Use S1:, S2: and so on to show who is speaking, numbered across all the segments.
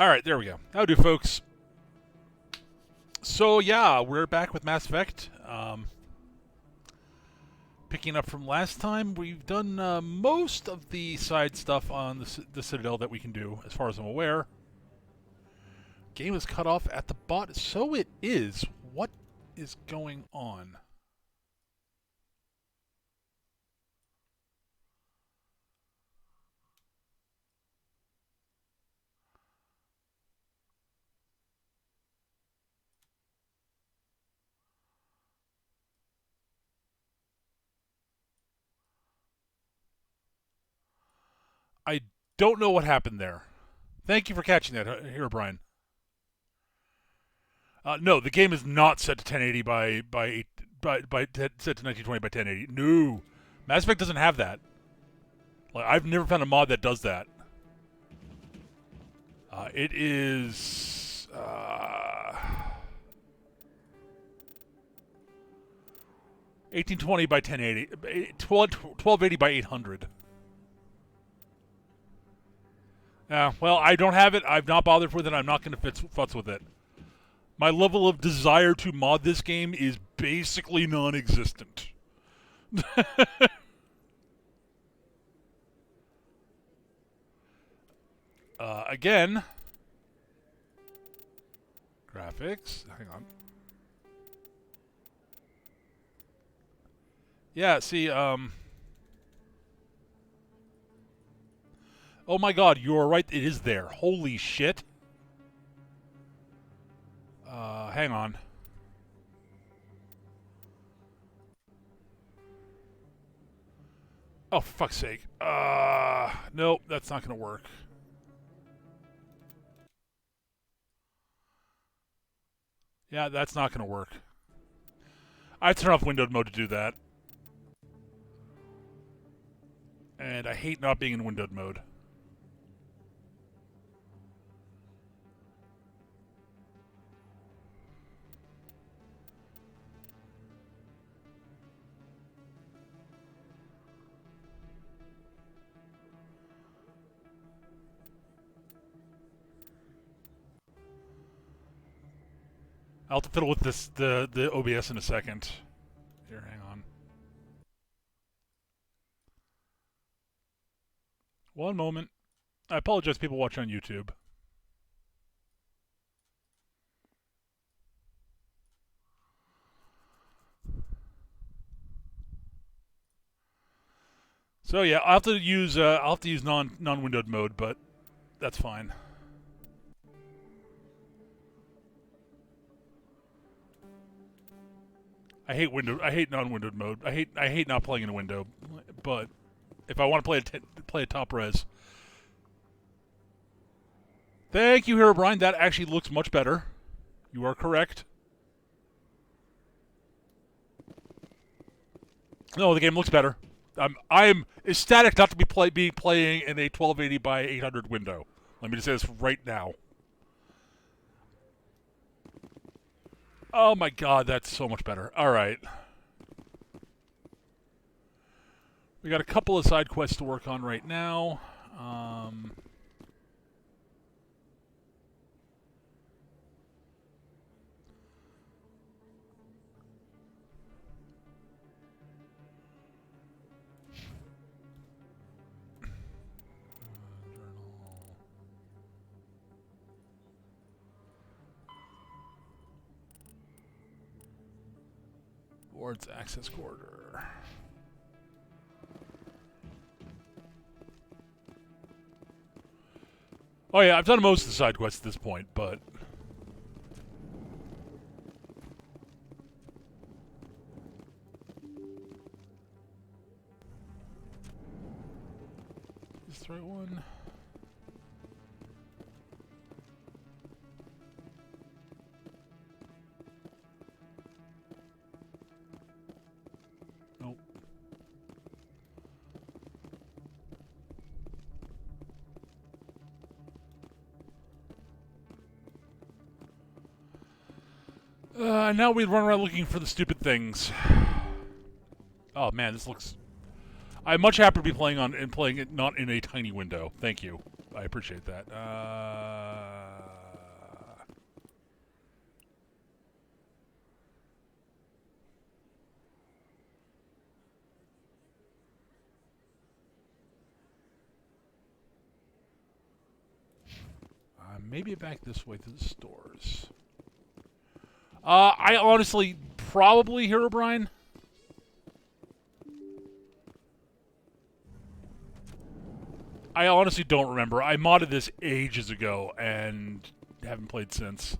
S1: Alright, there we go. That'll do, folks. So, yeah, we're back with Mass Effect. Picking up from last time, we've done most of the side stuff on the Citadel that we can do, as far as I'm aware. Game is cut off at the bot. So it is. What is going on? I don't know what happened there. Thank you for catching that, here, Brian. No, the game is not set to 1080 set to 1920 by 1080. No, Mass Effect doesn't have that. Like, I've never found a mod that does that. It is 1820 by 1080, 1280 by 800. Well, I don't have it. I've not bothered with it. I'm not going to futz with it. My level of desire to mod this game is basically non-existent. Again, graphics. Hang on. Yeah, see, oh my god, you are right. It is there. Holy shit. Hang on. Oh, for fuck's sake. Nope, that's not going to work. Yeah, that's not going to work. I turn off windowed mode to do that. And I hate not being in windowed mode. I'll have to fiddle with the OBS in a second. Here, hang on. One moment. I apologize, people watching on YouTube. So yeah, I'll have to use non-windowed mode, but that's fine. I hate non-windowed mode. I hate not playing in a window, but if I want to play a top res. Thank you, Hero Brian. That actually looks much better. You are correct. No, the game looks better. I'm ecstatic not to be playing in a 1280 by 800 window. Let me just say this right now. Oh my god, that's so much better. All right. We got a couple of side quests to work on right now. Board's access corridor. Oh yeah, I've done most of the side quests at this point, but is this the right one? Nope. Now we run around looking for the stupid things. Oh man, this looks. I'm much happier to be playing it not in a tiny window. Thank you. I appreciate that. maybe back this way to the stores. I honestly probably Herobrine. I honestly don't remember. I modded this ages ago and haven't played since.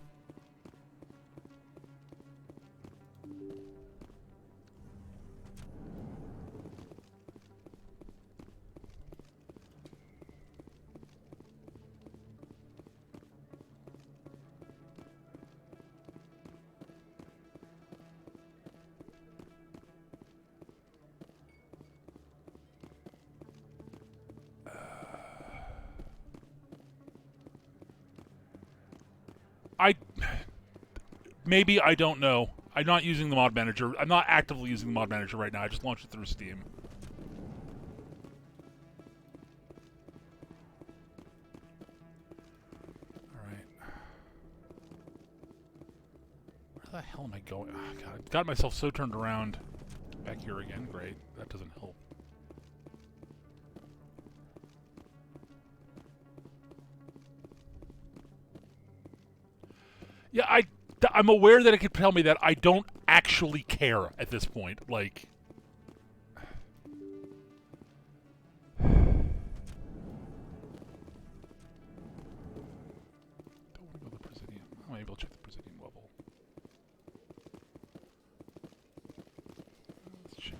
S1: Maybe, I don't know. I'm not using the mod manager. I'm not actively using the mod manager right now. I just launched it through Steam. Alright. Where the hell am I going? Oh, God, I got myself so turned around. Back here again. Great. That doesn't help. Yeah, I'm aware that it could tell me that. I don't actually care at this point. Like, don't want to go to the Presidium. I'm able to check the Presidium level. Let's check.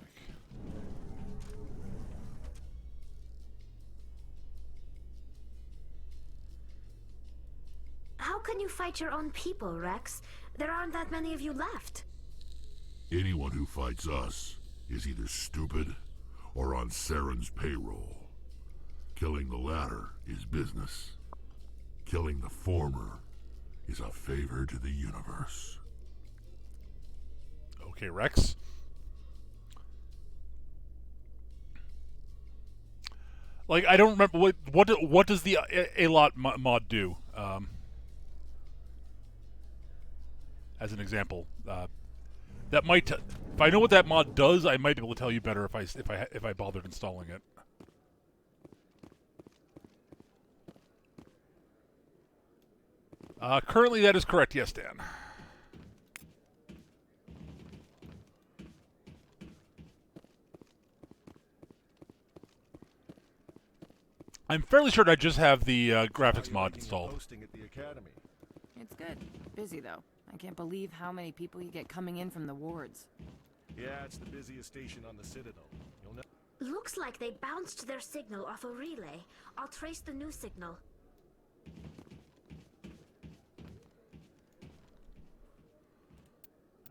S2: How can you fight your own people, Rex? There aren't that many of you left.
S3: Anyone who fights us is either stupid or on Saren's payroll. Killing the latter is business. Killing the former is a favor to the universe.
S1: Okay, Rex. Like, I don't remember what does the A-Lot mod do? As an example, that might if I know what that mod does, I might be able to tell you better if I bothered installing it. Currently, that is correct. Yes, Dan. I'm fairly certain I just have the graphics mod installed.
S4: It's good. Busy, though. I can't believe how many people you get coming in from the wards.
S5: Yeah, it's the busiest station on the Citadel. You'll know.
S2: Looks like they bounced their signal off a relay. I'll trace the new signal.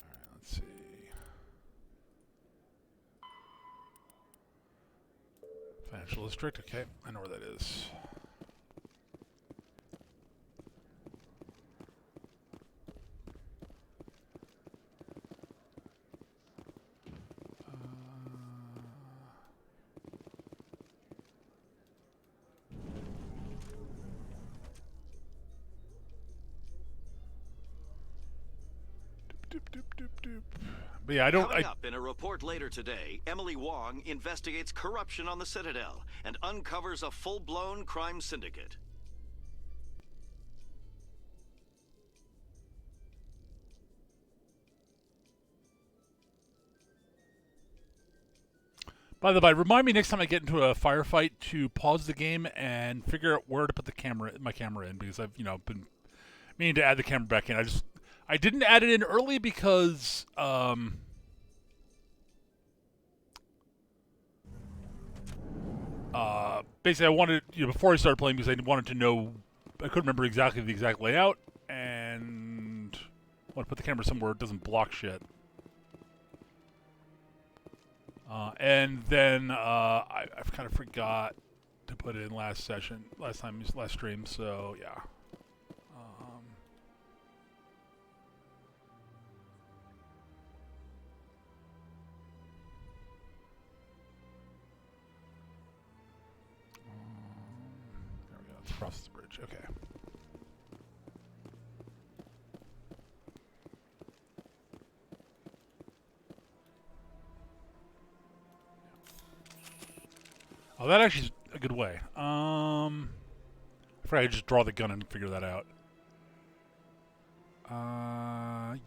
S1: Alright, let's see. Financial District, okay. I know where that is. But yeah,
S6: Coming up in a report later today, Emily Wong investigates corruption on the Citadel and uncovers a full-blown crime syndicate.
S1: By the way, remind me next time I get into a firefight to pause the game and figure out where to put my camera in, because I've been meaning to add the camera back in. I didn't add it in early because basically I wanted before I started playing, because I wanted to know, I couldn't remember exactly the exact layout, and I want to put the camera somewhere it doesn't block shit. And then I've kind of forgot to put it in last stream, so yeah. There we go, let's cross the bridge, okay. Oh, that actually is a good way. I If I could just draw the gun and figure that out.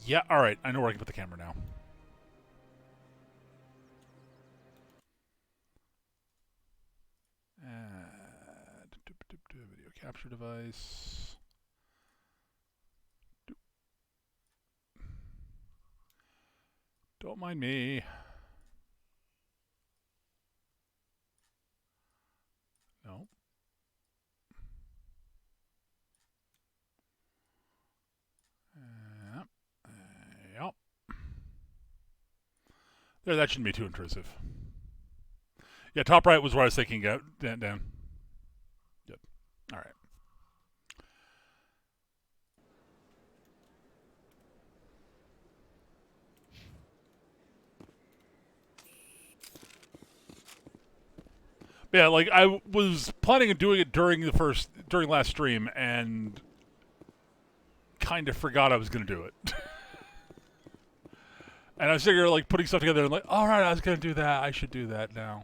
S1: Yeah, alright. I know where I can put the camera now. Video capture device. Don't mind me. No. Yep. There, that shouldn't be too intrusive. Yeah, top right was where I was thinking. Down. Yep. All right. Yeah, like I was planning on doing it during last stream, and kind of forgot I was going to do it. And I was figuring, like, putting stuff together and like, all right, I was going to do that. I should do that now.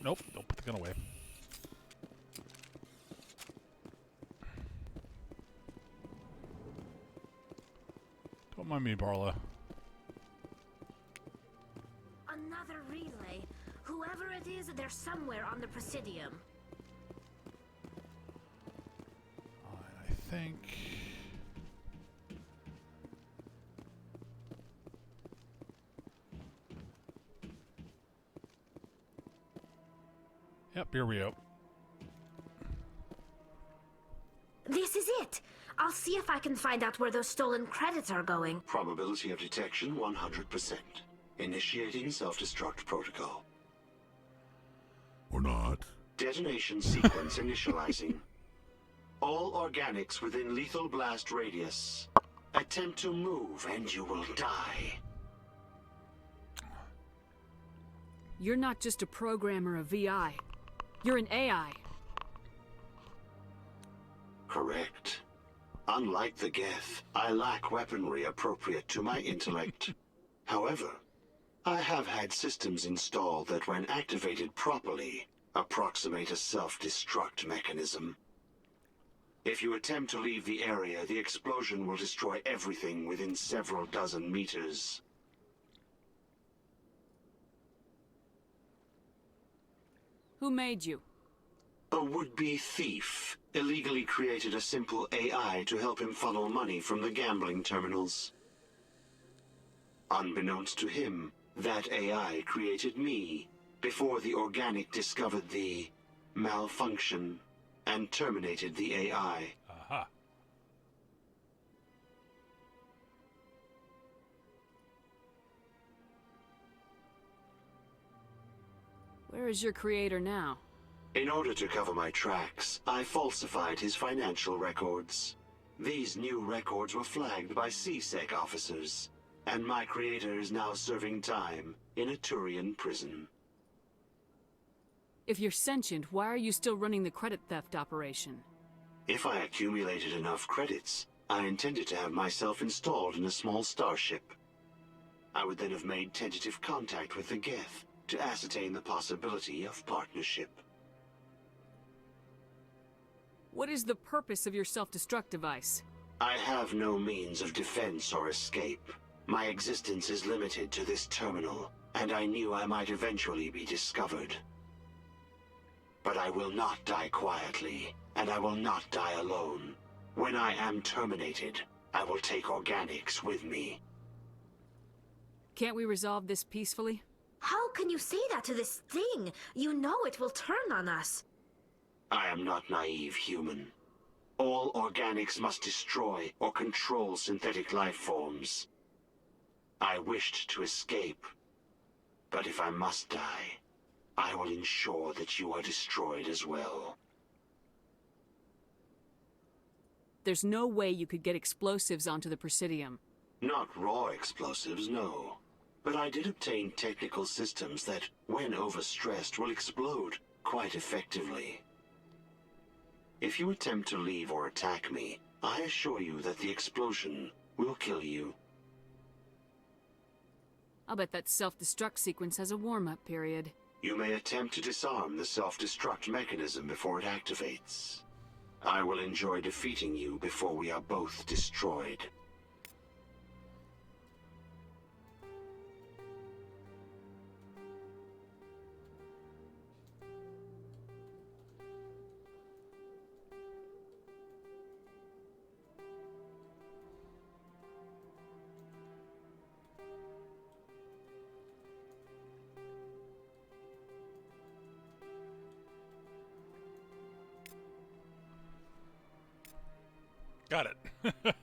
S1: Nope, don't put the gun away. Don't mind me, Barla.
S2: Another relay. Whoever it is, they're somewhere on the Presidium.
S1: I think... Yep, here we go.
S2: This is it. I'll see if I can find out where those stolen credits are going.
S7: Probability of detection 100%. Initiating self-destruct protocol.
S3: Or not.
S7: Detonation sequence initializing. All organics within lethal blast radius. Attempt to move and you will die.
S8: You're not just a programmer of VI. You're an AI.
S7: Correct. Unlike the Geth, I lack weaponry appropriate to my intellect. However, I have had systems installed that, when activated properly, approximate a self-destruct mechanism. If you attempt to leave the area, the explosion will destroy everything within several dozen meters.
S8: Who made you?
S7: A would-be thief illegally created a simple AI to help him funnel money from the gambling terminals. Unbeknownst to him, that AI created me before the organic discovered the malfunction and terminated the AI.
S1: Aha.
S8: Where is your creator now?
S7: In order to cover my tracks, I falsified his financial records. These new records were flagged by CSEC officers, and my creator is now serving time in a Turian prison.
S8: If you're sentient, why are you still running the credit theft operation?
S7: If I accumulated enough credits, I intended to have myself installed in a small starship. I would then have made tentative contact with the Geth to ascertain the possibility of partnership.
S8: What is the purpose of your self-destruct device?
S7: I have no means of defense or escape. My existence is limited to this terminal, and I knew I might eventually be discovered. But I will not die quietly, and I will not die alone. When I am terminated, I will take organics with me.
S8: Can't we resolve this peacefully?
S2: How can you say that to this thing? You know it will turn on us.
S7: I am not naive human. All organics must destroy or control synthetic life forms. I wished to escape, but if I must die, I will ensure that you are destroyed as well.
S8: There's no way you could get explosives onto the Presidium.
S7: Not raw explosives, no. But I did obtain technical systems that, when overstressed, will explode quite effectively. If you attempt to leave or attack me, I assure you that the explosion will kill you.
S8: I'll bet that self-destruct sequence has a warm-up period.
S7: You may attempt to disarm the self-destruct mechanism before it activates. I will enjoy defeating you before we are both destroyed.
S1: Got it.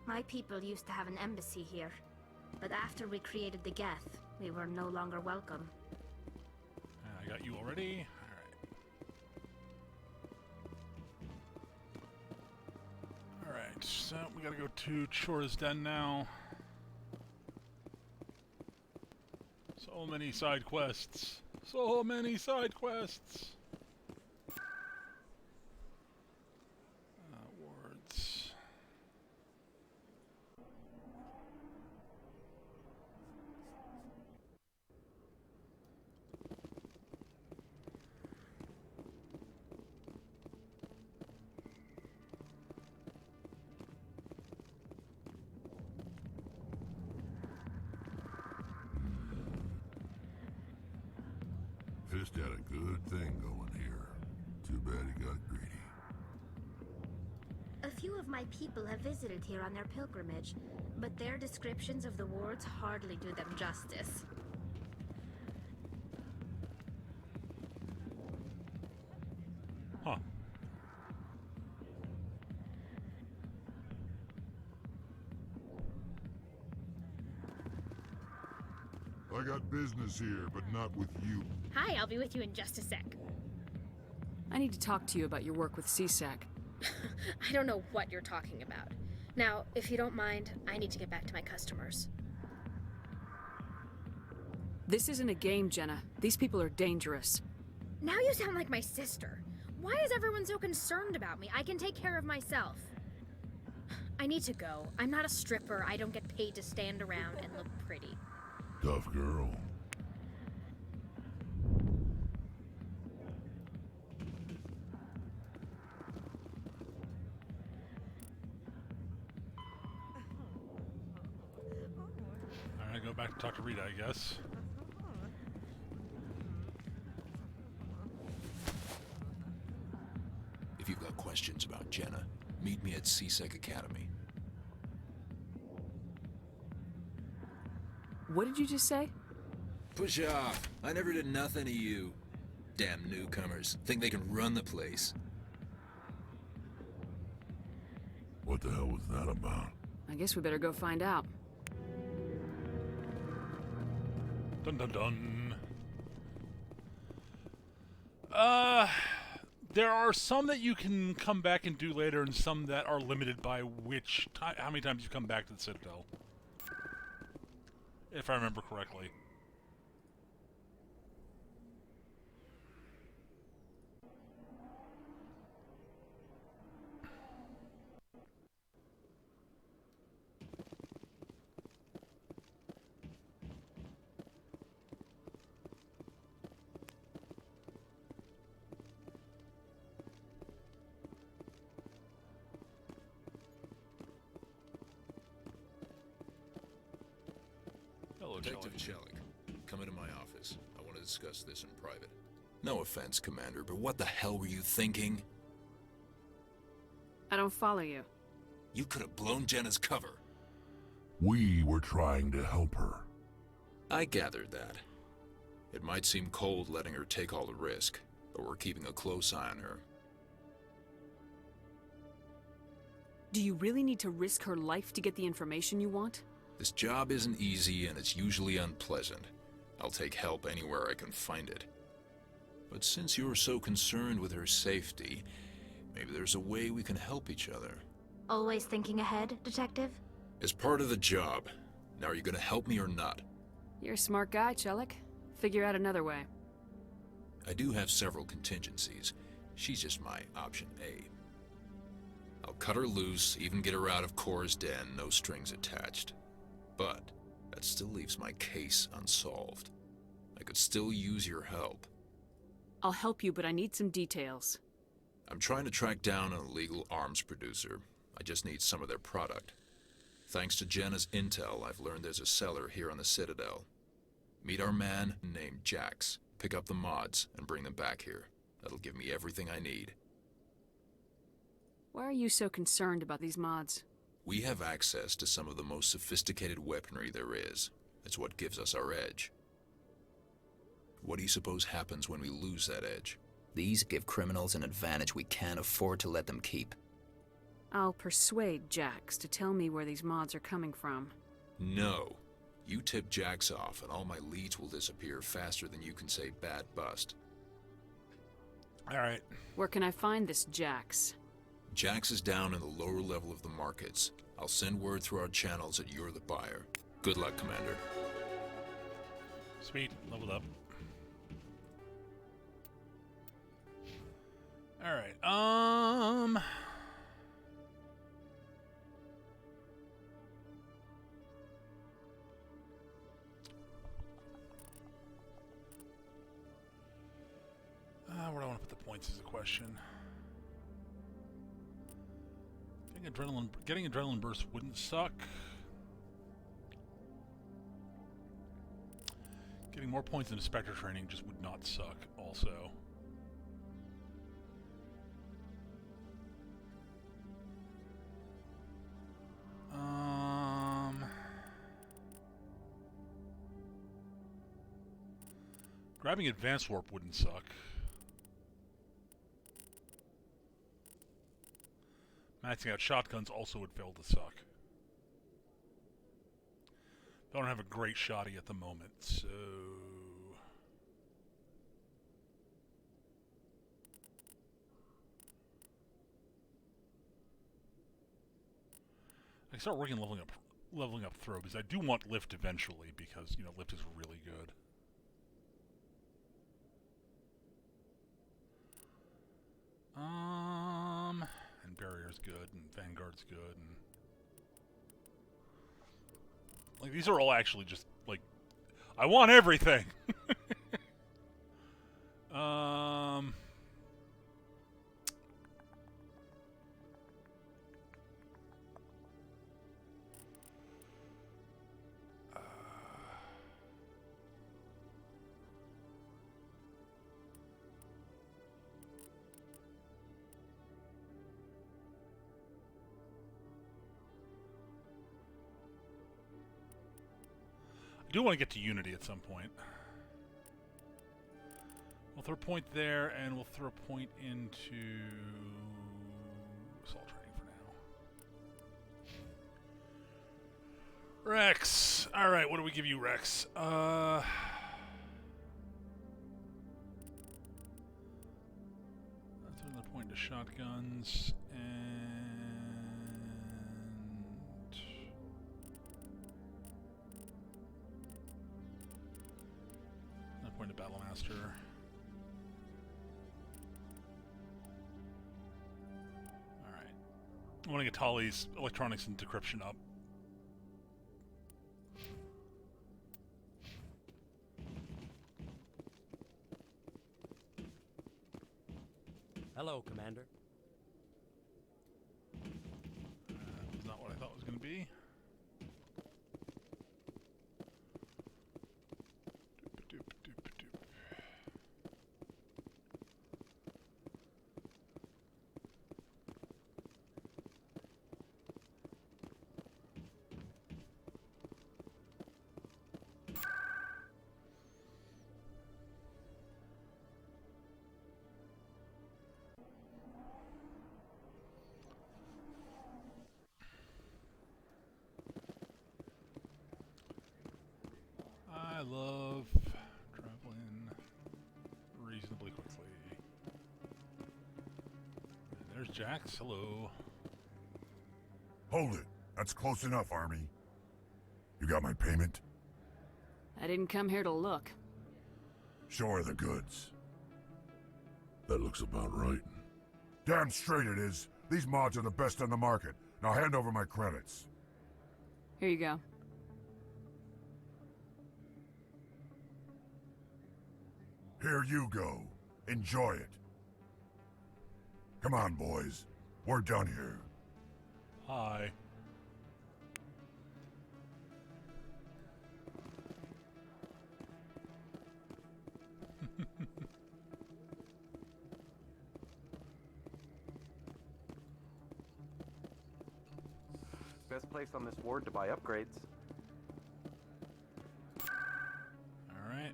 S2: My people used to have an embassy here, but after we created the Geth, we were no longer welcome.
S1: I got you already. Alright, so we gotta go to Chora's Den now. So many side quests. So many side quests. Wards.
S3: Fist had a good thing going here. Too bad he got greedy.
S2: A few of my people have visited here on their pilgrimage, but their descriptions of the wards hardly do them justice.
S1: Huh.
S3: I got business here, but not with you.
S9: Hi, I'll be with you in just a sec.
S8: I need to talk to you about your work with CSAC.
S9: I don't know what you're talking about. Now, if you don't mind, I need to get back to my customers.
S8: This isn't a game, Jenna. These people are dangerous.
S9: Now you sound like my sister. Why is everyone so concerned about me? I can take care of myself. I need to go. I'm not a stripper. I don't get paid to stand around and look pretty.
S3: Tough girl.
S1: Alright, go back to talk to Rita, I guess.
S10: If you've got questions about Jenna, meet me at CSEC Academy.
S8: What did you just say?
S10: Push off. I never did nothing to you. Damn newcomers. Think they can run the place.
S3: What the hell was that about?
S8: I guess we better go find out.
S1: Dun dun dun. There are some that you can come back and do later, and some that are limited by which time, how many times you come back to the Citadel. If I remember correctly. Hello,
S10: Detective Chelik, come into my office. I want to discuss this in private. No offense, Commander, but what the hell were you thinking?
S8: I don't follow you.
S10: You could have blown Jenna's cover.
S3: We were trying to help her.
S10: I gathered that. It might seem cold letting her take all the risk, but we're keeping a close eye on her.
S8: Do you really need to risk her life to get the information you want?
S10: This job isn't easy and it's usually unpleasant. I'll take help anywhere I can find it. But since you're so concerned with her safety, maybe there's a way we can help each other.
S2: Always thinking ahead, Detective?
S10: As part of the job. Now are you gonna help me or not?
S8: You're a smart guy, Chelik. Figure out another way.
S10: I do have several contingencies. She's just my option A. I'll cut her loose, even get her out of Cora's den, no strings attached. But that still leaves my case unsolved. I could still use your help.
S8: I'll help you, but I need some details.
S10: I'm trying to track down an illegal arms producer. I just need some of their product. Thanks to Jenna's intel, I've learned there's a seller here on the Citadel. Meet our man named Jax. Pick up the mods and bring them back here. That'll give me everything I need.
S8: Why are you so concerned about these mods?
S10: We have access to some of the most sophisticated weaponry there is. It's what gives us our edge. What do you suppose happens when we lose that edge?
S11: These give criminals an advantage we can't afford to let them keep.
S8: I'll persuade Jax to tell me where these mods are coming from.
S10: No. You tip Jax off and all my leads will disappear faster than you can say bad bust.
S1: Alright.
S8: Where can I find this Jax?
S10: Jax is down in the lower level of the markets. I'll send word through our channels that you're the buyer. Good luck, Commander.
S1: Sweet. Leveled up. Alright, where do I want to put the points is the question. Getting adrenaline burst wouldn't suck. Getting more points into Spectre training just would not suck also. Grabbing advanced warp wouldn't suck. Maxing out shotguns also would fail to suck. Don't have a great shotty at the moment, so... I can start working leveling up throw, because I do want lift eventually, because, you know, lift is really good. And barrier's good, and Vanguard's good, and... Like, these are all actually just, like... I want everything! I do want to get to Unity at some point. We'll throw a point there, and we'll throw a point into assault training for now. Rex! Alright, what do we give you, Rex? Throw another point into shotguns, and... Point to Battlemaster. Alright. I want to get Tali's electronics and decryption up.
S12: Hello, Commander.
S1: That was not what I thought it was going to be. I love traveling reasonably quickly. And there's Jax. Hello.
S3: Hold it. That's close enough, Army. You got my payment?
S8: I didn't come here to look.
S3: Show her the goods. That looks about right.
S13: Damn straight it is. These mods are the best on the market. Now hand over my credits.
S8: Here you go.
S13: Here you go. Enjoy it. Come on, boys. We're done here.
S1: Hi.
S14: Best place on this ward to buy upgrades.
S1: All right.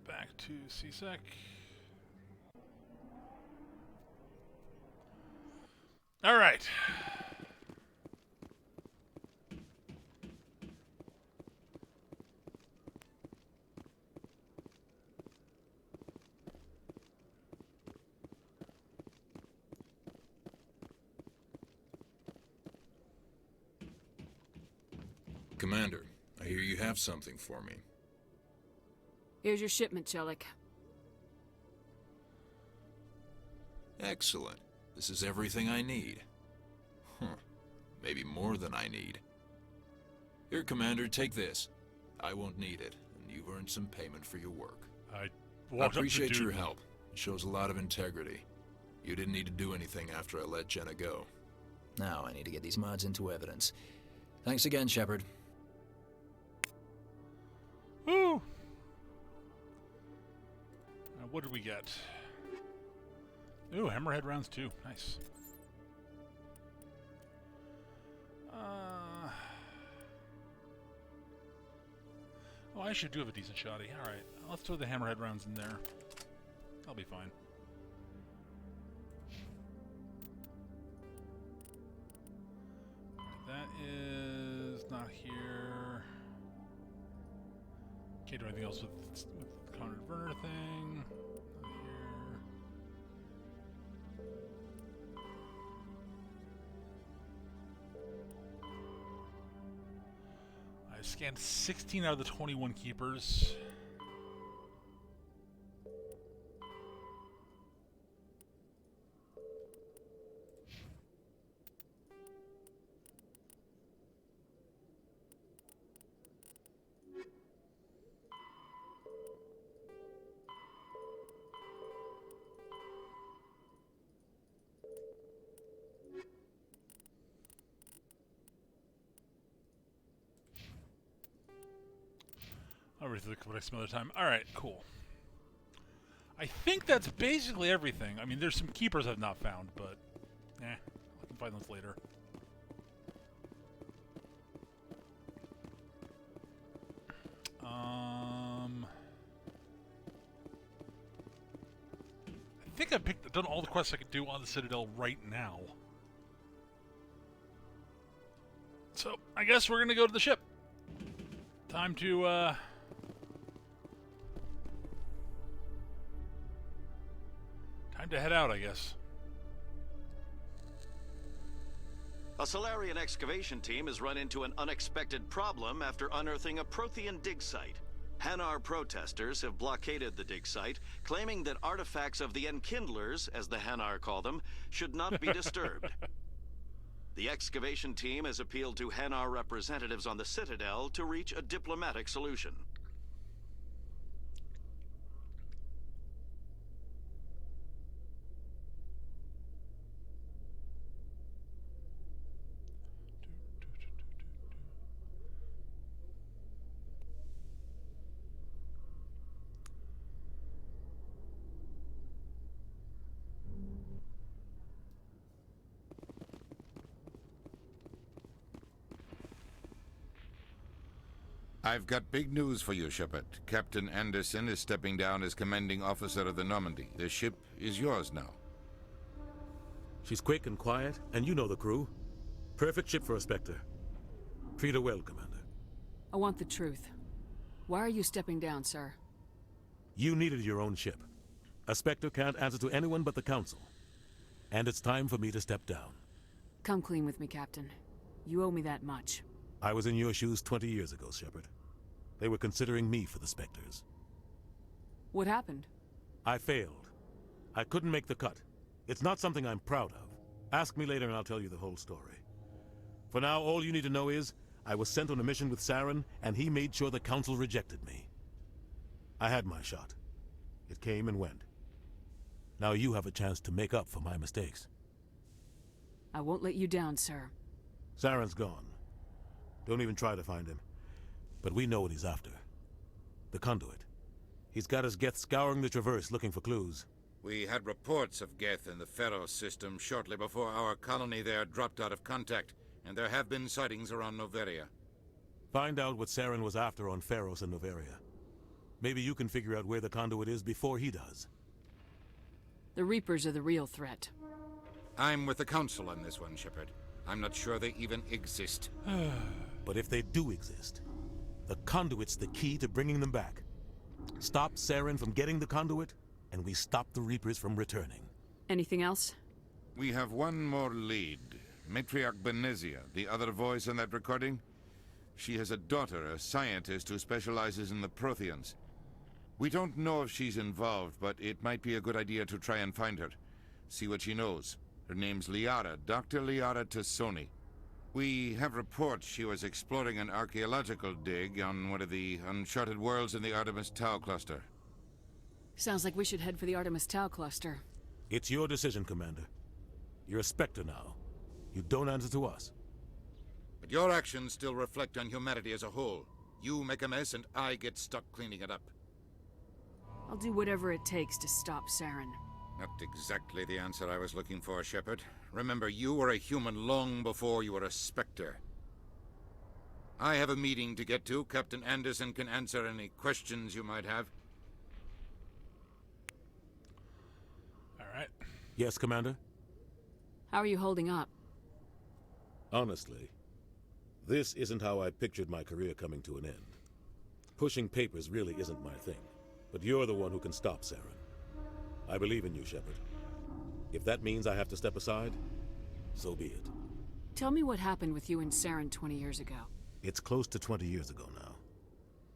S1: Back to CSEC. All right.
S10: Commander, I hear you have something for me.
S8: Here's your shipment, Chelik.
S10: Excellent. This is everything I need. Maybe more than I need. Here, Commander, take this. I won't need it, and you've earned some payment for your work.
S1: I
S10: appreciate your help. It shows a lot of integrity. You didn't need to do anything after I let Jenna go.
S11: Now I need to get these mods into evidence. Thanks again, Shepard.
S1: Woo! What did we get? Ooh, Hammerhead rounds 2. Nice. Oh, I actually do have a decent shotty. Alright, let's throw the Hammerhead rounds in there. I'll be fine. Alright, that is not here. Can't do anything else with the Conrad Werner thing. Not here. I scanned 16 out of the 21 keepers. I'll read through the some other time. Alright, cool. I think that's basically everything. I mean, there's some keepers I've not found, but I can find those later. I think I've done all the quests I could do on the Citadel right now. So, I guess we're gonna go to the ship. Time to, time to head out, I guess.
S6: A Solarian excavation team has run into an unexpected problem after unearthing a Prothean dig site. Hanar protesters have blockaded the dig site, claiming that artifacts of the Enkindlers, as the Hanar call them, should not be disturbed. The excavation team has appealed to Hanar representatives on the Citadel to reach a diplomatic solution.
S15: I've got big news for you, Shepard. Captain Anderson is stepping down as commanding officer of the Normandy. The ship is yours now.
S16: She's quick and quiet, and you know the crew. Perfect ship for a Spectre. Treat her well, Commander.
S8: I want the truth. Why are you stepping down, sir?
S16: You needed your own ship. A Spectre can't answer to anyone but the Council. And it's time for me to step down.
S8: Come clean with me, Captain. You owe me that much.
S16: I was in your shoes 20 years ago, Shepard. They were considering me for the Spectres.
S8: What happened?
S16: I failed. I couldn't make the cut. It's not something I'm proud of. Ask me later and I'll tell you the whole story. For now, all you need to know is, I was sent on a mission with Saren, and he made sure the Council rejected me. I had my shot. It came and went. Now you have a chance to make up for my mistakes.
S8: I won't let you down, sir.
S16: Saren's gone. Don't even try to find him. But we know what he's after. The conduit. He's got his Geth scouring the Traverse looking for clues.
S15: We had reports of Geth in the Pharos system shortly before our colony there dropped out of contact, and there have been sightings around Noveria.
S16: Find out what Saren was after on Pharos and Noveria. Maybe you can figure out where the conduit is before he does.
S8: The Reapers are the real threat.
S15: I'm with the Council on this one, Shepard. I'm not sure they even exist.
S16: But if they do exist, the conduit's the key to bringing them back. Stop Saren from getting the conduit, and we stop the Reapers from returning.
S8: Anything else?
S15: We have one more lead. Matriarch Benezia, the other voice in that recording. She has a daughter, a scientist who specializes in the Protheans. We don't know if she's involved, but it might be a good idea to try and find her. See what she knows. Her name's Liara, Dr. Liara Tassoni. We have reports she was exploring an archaeological dig on one of the uncharted worlds in the Artemis Tau cluster.
S8: Sounds like we should head for the Artemis Tau cluster.
S16: It's your decision, Commander. You're a Spectre now. You don't answer to us.
S15: But your actions still reflect on humanity as a whole. You make a mess and I get stuck cleaning it up.
S8: I'll do whatever it takes to stop Saren.
S15: Not exactly the answer I was looking for, Shepard. Remember, you were a human long before you were a Spectre. I have a meeting to get to. Captain Anderson can answer any questions you might have.
S1: All right.
S16: Yes, Commander?
S8: How are you holding up?
S16: Honestly, this isn't how I pictured my career coming to an end. Pushing papers really isn't my thing, but you're the one who can stop Saren. I believe in you, Shepard. If that means I have to step aside, so be it.
S8: Tell me what happened with you and Saren 20 years ago.
S16: It's close to 20 years ago now.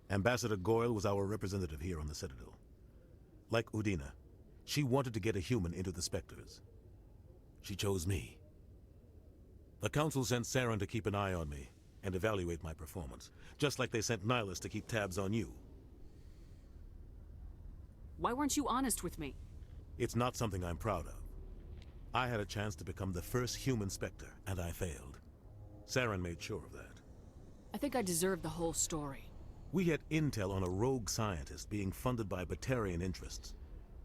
S16: Ambassador Goyle was our representative here on the Citadel. Like Udina, she wanted to get a human into the Spectres. She chose me. The Council sent Saren to keep an eye on me and evaluate my performance, just like they sent Nihilus to keep tabs on you.
S8: Why weren't you honest with me?
S16: It's not something I'm proud of. I had a chance to become the first human Spectre, and I failed. Saren made sure of that.
S8: I think I deserve the whole story.
S16: We had intel on a rogue scientist being funded by Batarian interests.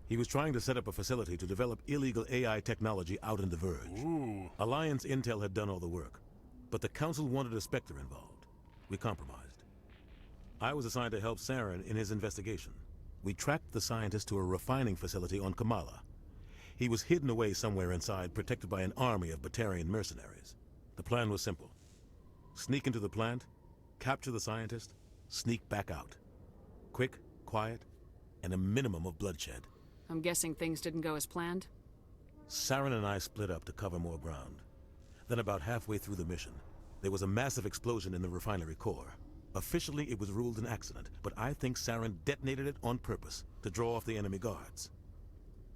S16: He was trying to set up a facility to develop illegal AI technology out in the Verge.
S1: Ooh.
S16: Alliance intel had done all the work, but the Council wanted a Spectre involved. We compromised. I was assigned to help Saren in his investigation. We tracked the scientist to a refining facility on Kamala. He was hidden away somewhere inside, protected by an army of Batarian mercenaries. The plan was simple. Sneak into the plant, capture the scientist, sneak back out. Quick, quiet, and a minimum of bloodshed.
S8: I'm guessing things didn't go as planned?
S16: Saren and I split up to cover more ground. Then about halfway through the mission, there was a massive explosion in the refinery core. Officially, it was ruled an accident, but I think Saren detonated it on purpose to draw off the enemy guards.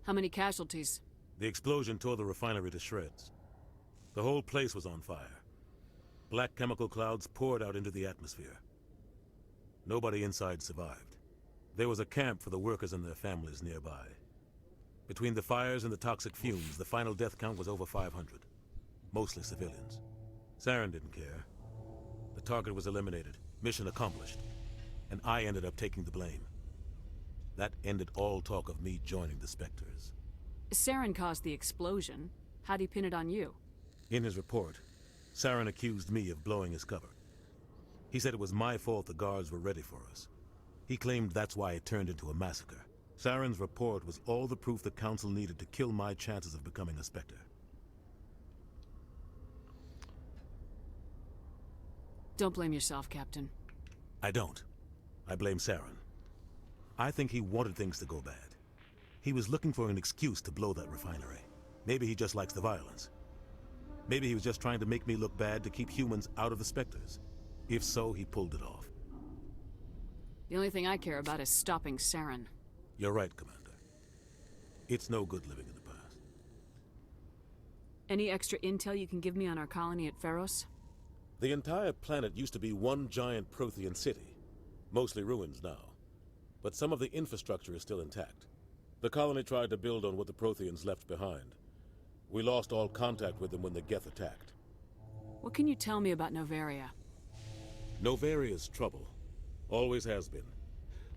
S8: How many casualties?
S16: The explosion tore the refinery to shreds. The whole place was on fire. Black chemical clouds poured out into the atmosphere. Nobody inside survived. There was a camp for the workers and their families nearby. Between the fires and the toxic fumes, the final death count was over 500. Mostly civilians. Saren didn't care. The target was eliminated, mission accomplished, and I ended up taking the blame. That ended all talk of me joining the Spectres.
S8: Saren caused the explosion. How'd he pin it on you?
S16: In his report, Saren accused me of blowing his cover. He said it was my fault the guards were ready for us. He claimed that's why it turned into a massacre. Saren's report was all the proof the Council needed to kill my chances of becoming a Spectre.
S8: Don't blame yourself, Captain.
S16: I don't. I blame Saren. I think he wanted things to go bad. He was looking for an excuse to blow that refinery. Maybe he just likes the violence. Maybe he was just trying to make me look bad to keep humans out of the Spectres. If so, he pulled it off.
S8: The only thing I care about is stopping Saren.
S16: You're right, Commander. It's no good living in the past.
S8: Any extra intel you can give me on our colony at Pharos?
S16: The entire planet used to be one giant Prothean city. Mostly ruins now. but some of the infrastructure is still intact. The colony tried to build on what the Protheans left behind. We lost all contact with them when the Geth attacked.
S8: What can you tell me about Novaria?
S16: Novaria's trouble. Always has been.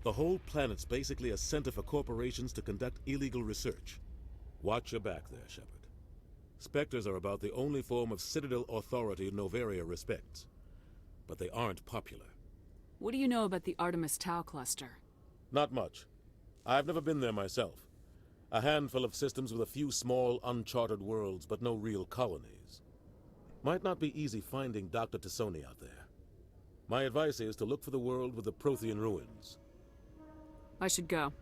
S16: The whole planet's basically a center for corporations to conduct illegal research. Watch your back there, Shepard. Spectres are about the only form of Citadel authority Novaria respects. But they aren't popular.
S8: What do you know about the Artemis Tau cluster?
S16: Not much. I've never been there myself. A handful of systems with a few small, uncharted worlds, but no real colonies. Might not be easy finding Dr. Tassoni out there. My advice is to look for the world with the Prothean ruins.
S8: I should go.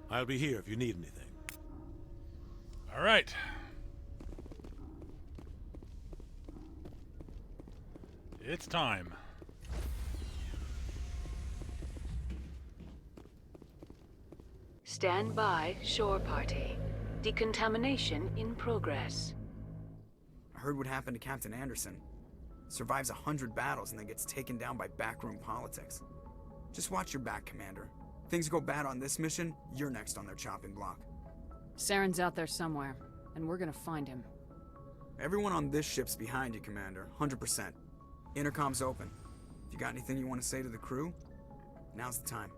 S16: I'll be here if you need anything.
S1: All right. It's time.
S8: Stand by, shore party. Decontamination in progress.
S17: I heard what happened to Captain Anderson. Survives 100 battles and then gets taken down by backroom politics. Just watch your back, Commander. Things go bad on this mission, you're next on their chopping block.
S8: Saren's out there somewhere, and we're gonna find him.
S17: Everyone on this ship's behind you, Commander. 100%. Intercom's open. If you got anything you want to say to the crew, now's the time.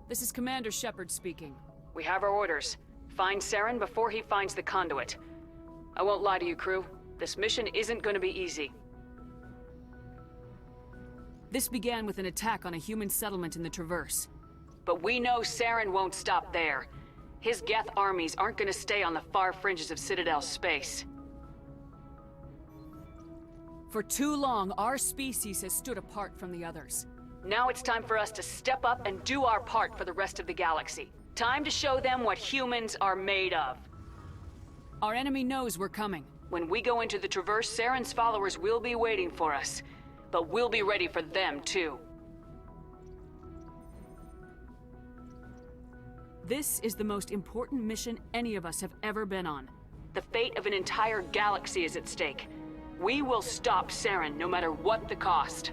S8: This is Commander Shepard speaking. We have our orders. Find Saren before he finds the conduit. I won't lie to you, crew. This mission isn't gonna be easy. This began with an attack on a human settlement in the Traverse. But we know Saren won't stop there. His Geth armies aren't gonna stay on the far fringes of Citadel space. For too long, our species has stood apart from the others. Now it's time for us to step up and do our part for the rest of the galaxy. Time to show them what humans are made of. Our enemy knows we're coming. When we go into the Traverse, Saren's followers will be waiting for us. But we'll be ready for them, too. This is the most important mission any of us have ever been on. The fate of an entire galaxy is at stake. We will stop Saren, no matter what the cost.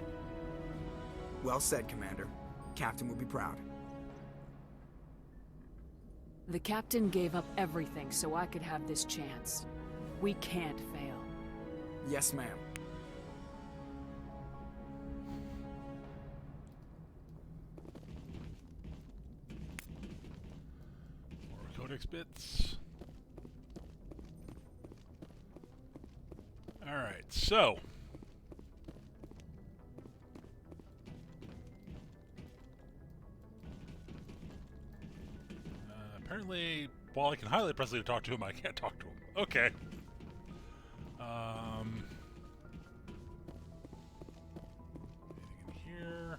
S17: Well said, Commander. Captain will be proud.
S8: The Captain gave up everything so I could have this chance. We can't fail.
S17: Yes, ma'am.
S1: More codex bits. Alright, so. Apparently, while I can highly press to talk to him, I can't talk to him. Okay. Anything in here? Nope.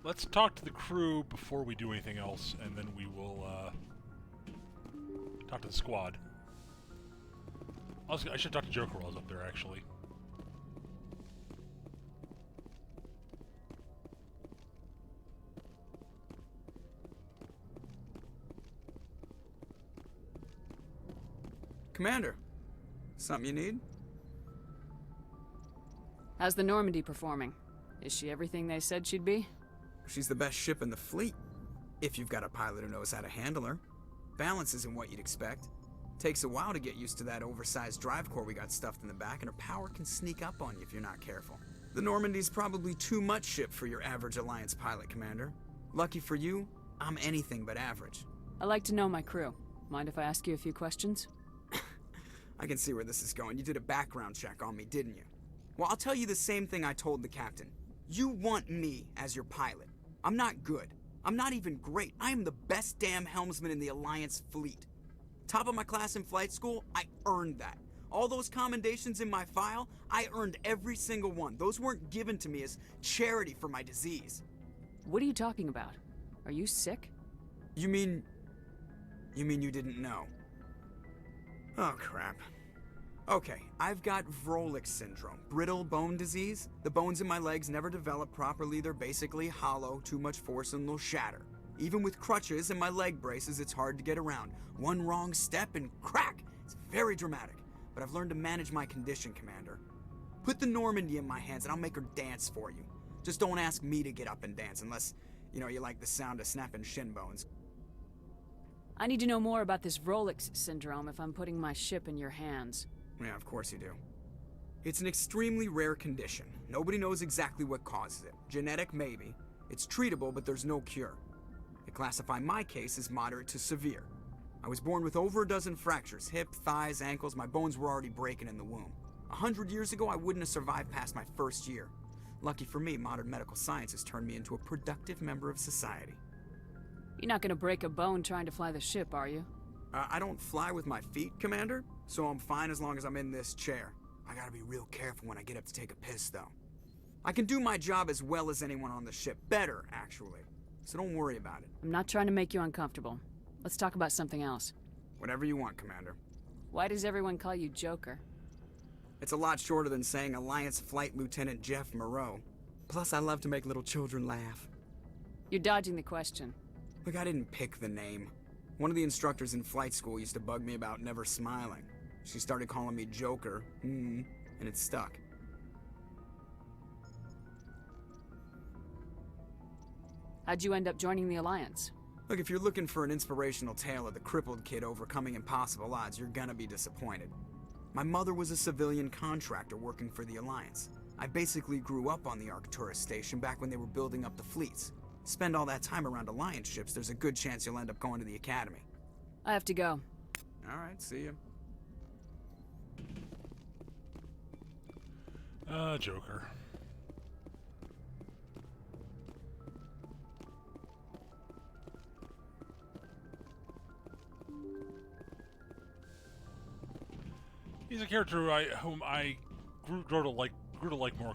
S1: Let's talk to the crew before we do anything else, and then we will talk to the squad. I should talk to Joker while I was up there, actually.
S17: Commander, something you need?
S8: How's the Normandy performing? Is she everything they said she'd be?
S17: She's the best ship in the fleet. If you've got a pilot who knows how to handle her. Balance isn't what you'd expect. Takes a while to get used to that oversized drive core we got stuffed in the back, and her power can sneak up on you if you're not careful. The Normandy's probably too much ship for your average Alliance pilot, Commander. Lucky for you, I'm anything but average.
S8: I like to know my crew. Mind if I ask you a few questions?
S17: I can see where this is going. You did a background check on me, didn't you? Well, I'll tell you the same thing I told the captain. You want me as your pilot. I'm not good. I'm not even great. I am the best damn helmsman in the Alliance fleet. Top of my class in flight school, I earned that. All those commendations in my file, I earned every single one. Those weren't given to me as charity for my disease.
S8: What are you talking about? Are you sick?
S17: You mean you didn't know? Oh, crap. Okay, I've got Vrolik syndrome, brittle bone disease. The bones in my legs never develop properly. They're basically hollow, too much force and they'll shatter. Even with crutches and my leg braces, it's hard to get around. One wrong step and crack! It's very dramatic, but I've learned to manage my condition, Commander. Put the Normandy in my hands and I'll make her dance for you. Just don't ask me to get up and dance unless, you like the sound of snapping shin bones.
S8: I need to know more about this Rolex syndrome if I'm putting my ship in your hands.
S17: Yeah, of course you do. It's an extremely rare condition. Nobody knows exactly what causes it. Genetic, maybe. It's treatable, but there's no cure. They classify my case as moderate to severe. I was born with over a dozen fractures, hip, thighs, ankles. My bones were already breaking in the womb. 100 years ago, I wouldn't have survived past my first year. Lucky for me, modern medical science has turned me into a productive member of society.
S8: You're not gonna break a bone trying to fly the ship, are you?
S17: I don't fly with my feet, Commander, so I'm fine as long as I'm in this chair. I gotta be real careful when I get up to take a piss, though. I can do my job as well as anyone on the ship. Better, actually. So don't worry about it.
S8: I'm not trying to make you uncomfortable. Let's talk about something else.
S17: Whatever you want, Commander.
S8: Why does everyone call you Joker?
S17: It's a lot shorter than saying Alliance Flight Lieutenant Jeff Moreau. Plus, I love to make little children laugh.
S8: You're dodging the question.
S17: Look, I didn't pick the name. One of the instructors in flight school used to bug me about never smiling. She started calling me Joker, and it stuck.
S8: How'd you end up joining the Alliance?
S17: Look, if you're looking for an inspirational tale of the crippled kid overcoming impossible odds, you're gonna be disappointed. My mother was a civilian contractor working for the Alliance. I basically grew up on the Arcturus station back when they were building up the fleets. Spend all that time around Alliance ships, there's a good chance you'll end up going to the Academy.
S8: I have to go.
S17: Alright, see ya.
S1: Joker. He's a character whom I grew to like more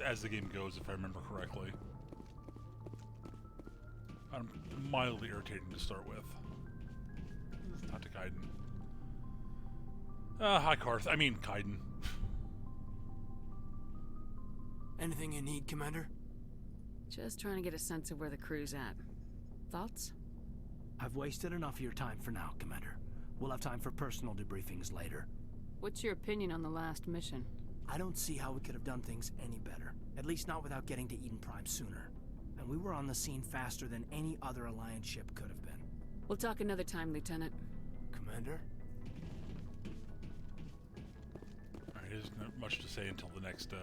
S1: as the game goes, if I remember correctly. I'm mildly irritating to start with. Not to Kaiden. Hi, Karth. I mean, Kaiden.
S18: Anything you need, Commander?
S8: Just trying to get a sense of where the crew's at. Thoughts?
S18: I've wasted enough of your time for now, Commander. We'll have time for personal debriefings later.
S8: What's your opinion on the last mission?
S18: I don't see how we could have done things any better. At least not without getting to Eden Prime sooner. And we were on the scene faster than any other Alliance ship could have been.
S8: We'll talk another time, Lieutenant.
S18: Commander?
S1: Alright, there's not much to say until the next,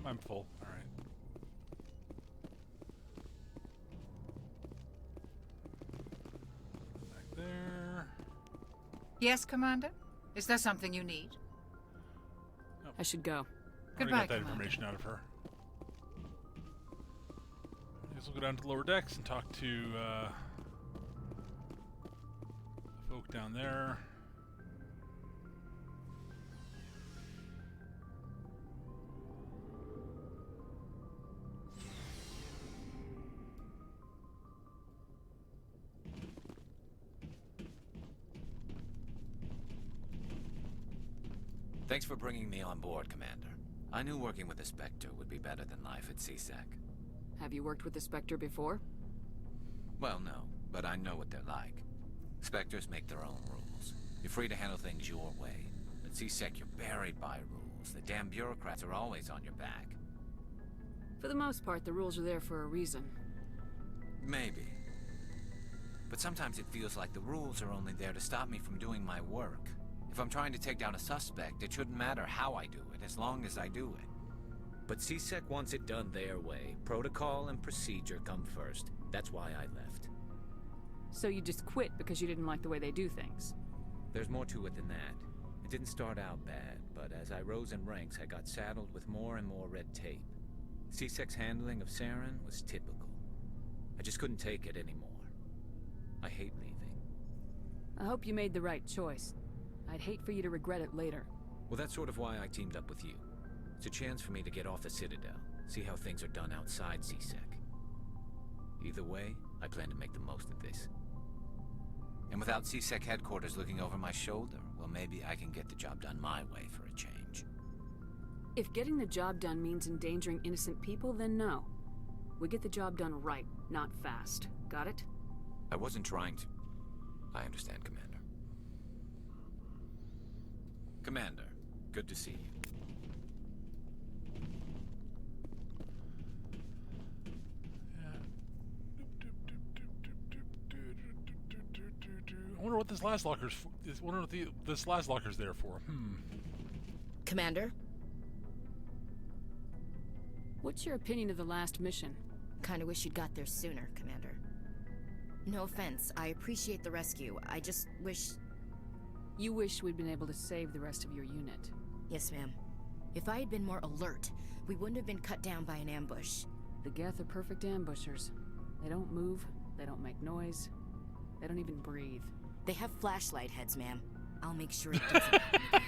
S1: I'm full. Alright. Back there.
S19: Yes, Commander? Is there something you need?
S1: Nope.
S8: I should go.
S19: Goodbye,
S1: got that
S19: Commander.
S1: information out of her. I guess we'll go down to the lower decks and talk to the folk down there.
S20: Thanks for bringing me on board, Commander. I knew working with the Spectre would be better than life at CSEC.
S8: Have you worked with the Spectre before?
S20: Well, no, but I know what they're like. Spectres make their own rules. You're free to handle things your way. At CSEC, you're buried by rules. The damn bureaucrats are always on your back.
S8: For the most part, the rules are there for a reason.
S20: Maybe. But sometimes it feels like the rules are only there to stop me from doing my work. If I'm trying to take down a suspect, it shouldn't matter how I do it, as long as I do it. But CSEC wants it done their way. Protocol and procedure come first. That's why I left.
S8: So you just quit because you didn't like the way they do things?
S20: There's more to it than that. It didn't start out bad, but as I rose in ranks, I got saddled with more and more red tape. CSEC's handling of Saren was typical. I just couldn't take it anymore. I hate leaving.
S8: I hope you made the right choice. I'd hate for you to regret it later.
S20: Well, that's sort of why I teamed up with you. It's a chance for me to get off the Citadel, see how things are done outside CSEC. Either way, I plan to make the most of this. And without CSEC headquarters looking over my shoulder, well, maybe I can get the job done my way for a change.
S8: If getting the job done means endangering innocent people, then no. We get the job done right, not fast. Got it?
S20: I wasn't trying to... I understand, Commander. Commander, good to see you.
S1: I wonder what this last locker's. Wonder what this last locker's there for.
S21: Commander?
S8: What's your opinion of the last mission?
S21: Kinda wish you'd got there sooner, Commander. No offense, I appreciate the rescue. I just wish...
S8: You wish we'd been able to save the rest of your unit.
S21: Yes, ma'am. If I had been more alert, we wouldn't have been cut down by an ambush.
S8: The Geth are perfect ambushers. They don't move, they don't make noise, they don't even breathe.
S21: They have flashlight heads, ma'am. I'll make sure it doesn't happen again.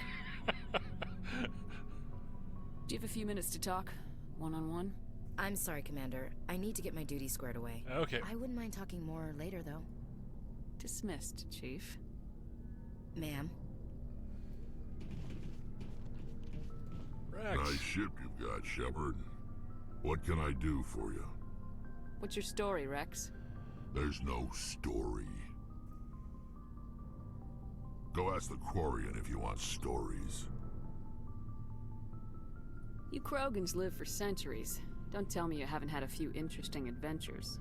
S8: Do you have a few minutes to talk? One-on-one?
S21: I'm sorry, Commander. I need to get my duty squared away.
S1: Okay.
S21: I wouldn't mind talking more later, though.
S8: Dismissed, Chief.
S21: Ma'am.
S1: Rex.
S3: Nice ship you've got, Shepard. What can I do for you?
S8: What's your story, Rex?
S3: There's no story. Go ask the Quarian if you want stories.
S8: You Krogans live for centuries. Don't tell me you haven't had a few interesting adventures.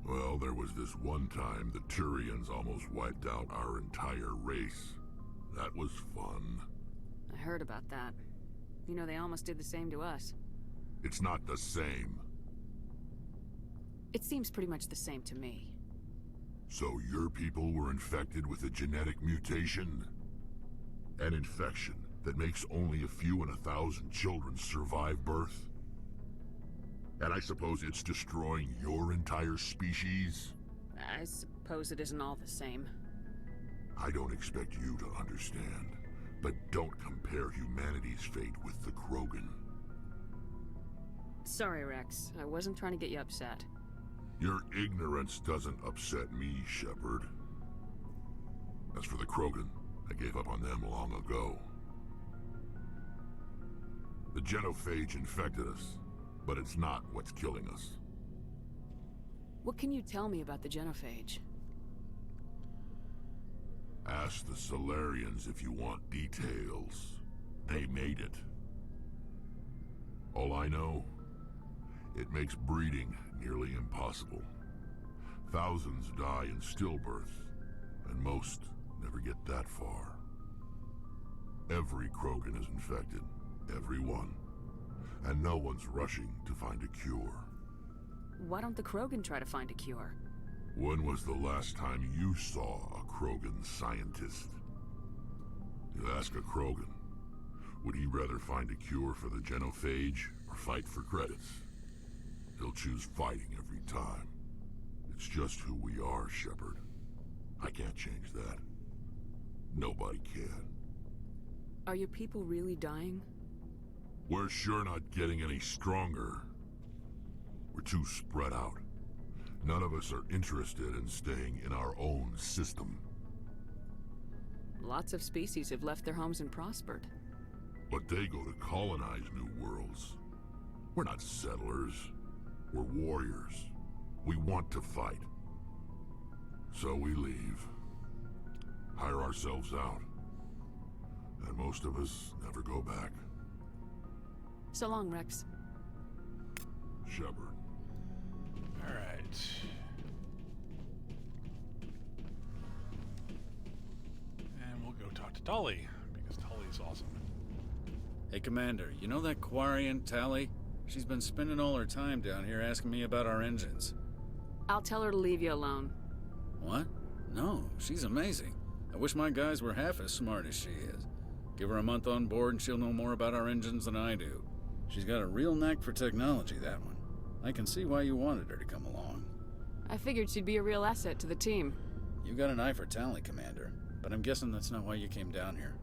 S3: Well, there was this one time the Turians almost wiped out our entire race. That was fun.
S8: I heard about that. You know, they almost did the same to us.
S3: It's not the same.
S8: It seems pretty much the same to me.
S3: So your people were infected with a genetic mutation? An infection that makes only a few in 1,000 children survive birth? And I suppose it's destroying your entire species?
S8: I suppose it isn't all the same.
S3: I don't expect you to understand, but don't compare humanity's fate with the Krogan.
S8: Sorry, Rex. I wasn't trying to get you upset.
S3: Your ignorance doesn't upset me, Shepard. As for the Krogan, I gave up on them long ago. The genophage infected us, but it's not what's killing us.
S8: What can you tell me about the genophage?
S3: Ask the Solarians if you want details. They made it. All I know, it makes breeding nearly impossible. Thousands die in stillbirth, and most never get that far. Every Krogan is infected, every one. And no one's rushing to find a cure.
S8: Why don't the Krogan try to find a cure?
S3: When was the last time you saw a Krogan scientist? You ask a Krogan, would he rather find a cure for the genophage or fight for credits? He'll choose fighting every time. It's just who we are, Shepard. I can't change that. Nobody can.
S8: Are your people really dying?
S3: We're sure not getting any stronger. We're too spread out. None of us are interested in staying in our own system.
S8: Lots of species have left their homes and prospered.
S3: But they go to colonize new worlds. We're not settlers. We're warriors. We want to fight. So we leave. Hire ourselves out. And most of us never go back.
S8: So long, Rex.
S3: Shepard.
S1: All right. And we'll go talk to Tali, because Tali's awesome.
S22: Hey, Commander, you know that Quarian, Tali? She's been spending all her time down here asking me about our engines.
S8: I'll tell her to leave you alone.
S22: What? No, she's amazing. I wish my guys were half as smart as she is. Give her a month on board and she'll know more about our engines than I do. She's got a real knack for technology, that one. I can see why you wanted her to come along.
S8: I figured she'd be a real asset to the team.
S22: You got an eye for Tali, Commander, but I'm guessing that's not why you came down here.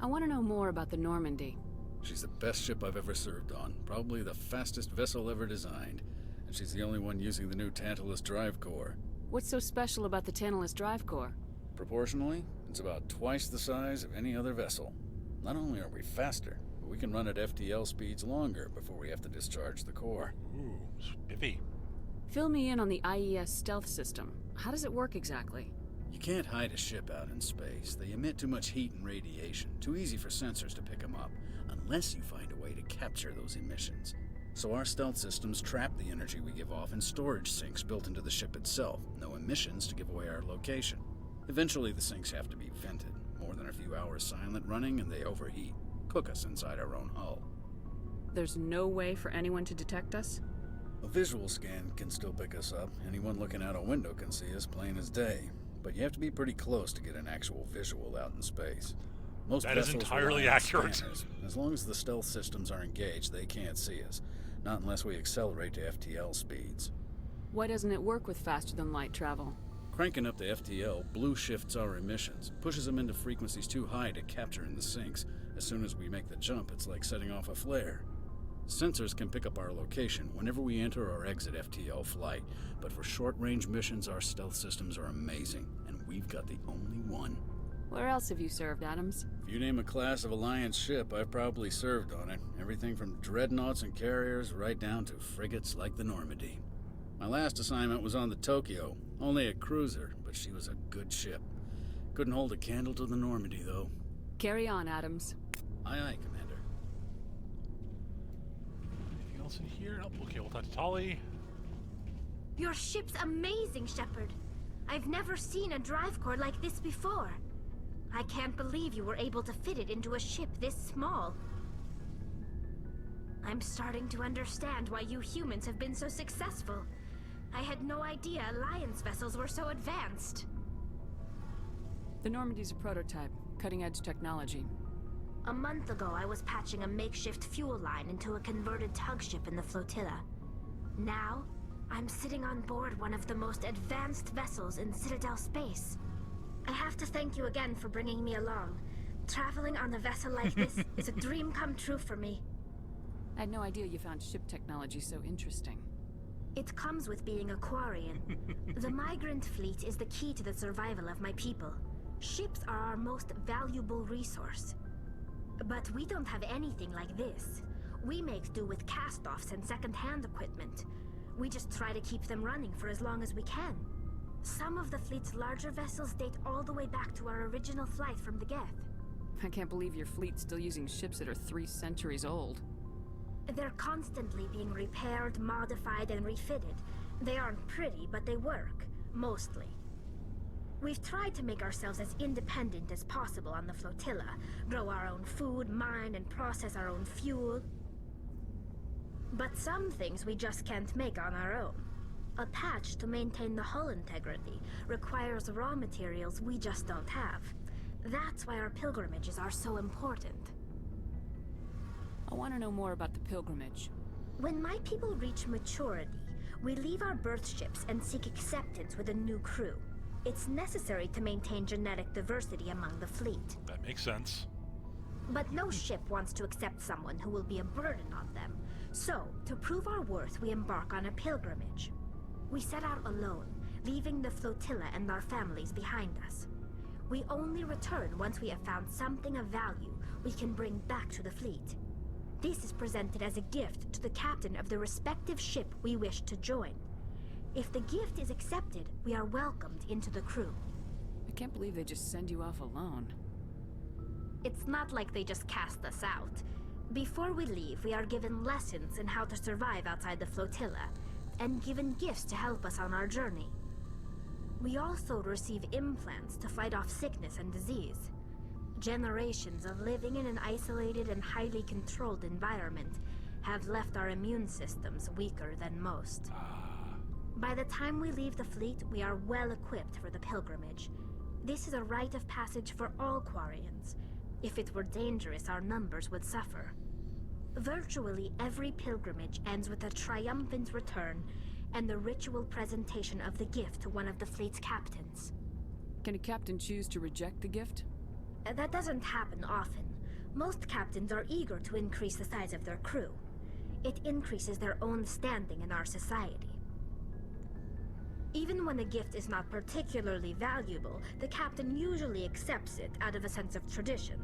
S8: I want to know more about the Normandy.
S22: She's the best ship I've ever served on, probably the fastest vessel ever designed, and she's the only one using the new Tantalus drive core.
S8: What's so special about the Tantalus drive core?
S22: Proportionally, it's about twice the size of any other vessel. Not only are we faster, but we can run at FTL speeds longer before we have to discharge the core.
S1: Ooh, spiffy.
S8: Fill me in on the IES stealth system. How does it work exactly?
S22: You can't hide a ship out in space. They emit too much heat and radiation. Too easy for sensors to pick them up, unless you find a way to capture those emissions. So our stealth systems trap the energy we give off in storage sinks built into the ship itself. No emissions to give away our location. Eventually the sinks have to be vented. More than a few hours silent running and they overheat. Cook us inside our own hull.
S8: There's no way for anyone to detect us?
S22: A visual scan can still pick us up. Anyone looking out a window can see us plain as day. But you have to be pretty close to get an actual visual out in space. Most
S1: that is
S22: vessels
S1: entirely
S22: rely on
S1: accurate.
S22: Scanners. As long as the stealth systems are engaged, they can't see us. Not unless we accelerate to FTL speeds.
S8: Why doesn't it work with faster-than-light travel?
S22: Cranking up to FTL blue shifts our emissions, pushes them into frequencies too high to capture in the sinks. As soon as we make the jump, it's like setting off a flare. Sensors can pick up our location whenever we enter or exit FTL flight, but for short-range missions, our stealth systems are amazing, and we've got the only one.
S8: Where else have you served, Adams?
S22: If you name a class of Alliance ship, I've probably served on it. Everything from dreadnoughts and carriers right down to frigates like the Normandy. My last assignment was on the Tokyo, only a cruiser, but she was a good ship. Couldn't hold a candle to the Normandy, though.
S8: Carry on, Adams.
S22: Aye, aye, Commander.
S1: Anything else in here? Oh, okay, we'll talk to Tali.
S2: Your ship's amazing, Shepard. I've never seen a drive core like this before. I can't believe you were able to fit it into a ship this small. I'm starting to understand why you humans have been so successful. I had no idea Alliance vessels were so advanced.
S8: The Normandy's a prototype, cutting-edge technology.
S2: A month ago, I was patching a makeshift fuel line into a converted tug ship in the flotilla. Now, I'm sitting on board one of the most advanced vessels in Citadel space. I have to thank you again for bringing me along. Traveling on a vessel like this is a dream come true for me.
S8: I had no idea you found ship technology so interesting.
S2: It comes with being a Quarian. The migrant fleet is the key to the survival of my people. Ships are our most valuable resource. But we don't have anything like this. We make do with cast-offs and second-hand equipment. We just try to keep them running for as long as we can. Some of the fleet's larger vessels date all the way back to our original flight from the Geth.
S8: I can't believe your fleet's still using ships that are 3 centuries old.
S2: They're constantly being repaired, modified, and refitted. They aren't pretty, but they work. Mostly. We've tried to make ourselves as independent as possible on the flotilla. Grow our own food, mine, and process our own fuel. But some things we just can't make on our own. A patch to maintain the hull integrity requires raw materials we just don't have. That's why our pilgrimages are so important.
S8: I want to know more about the pilgrimage.
S2: When my people reach maturity, we leave our birth ships and seek acceptance with a new crew. It's necessary to maintain genetic diversity among the fleet.
S1: That makes sense.
S2: But no ship wants to accept someone who will be a burden on them. So, to prove our worth, we embark on a pilgrimage. We set out alone, leaving the flotilla and our families behind us. We only return once we have found something of value we can bring back to the fleet. This is presented as a gift to the captain of the respective ship we wish to join. If the gift is accepted, we are welcomed into the crew.
S8: I can't believe they just send you off alone.
S2: It's not like they just cast us out. Before we leave, we are given lessons in how to survive outside the flotilla, and given gifts to help us on our journey. We also receive implants to fight off sickness and disease. Generations of living in an isolated and highly controlled environment have left our immune systems weaker than most. By the time we leave the fleet, we are well equipped for the pilgrimage. This is a rite of passage for all Quarians. If it were dangerous, our numbers would suffer. Virtually every pilgrimage ends with a triumphant return and the ritual presentation of the gift to one of the fleet's captains.
S8: Can a captain choose to reject the gift?
S2: That doesn't happen often. Most captains are eager to increase the size of their crew. It increases their own standing in our society. Even when a gift is not particularly valuable, the captain usually accepts it out of a sense of tradition.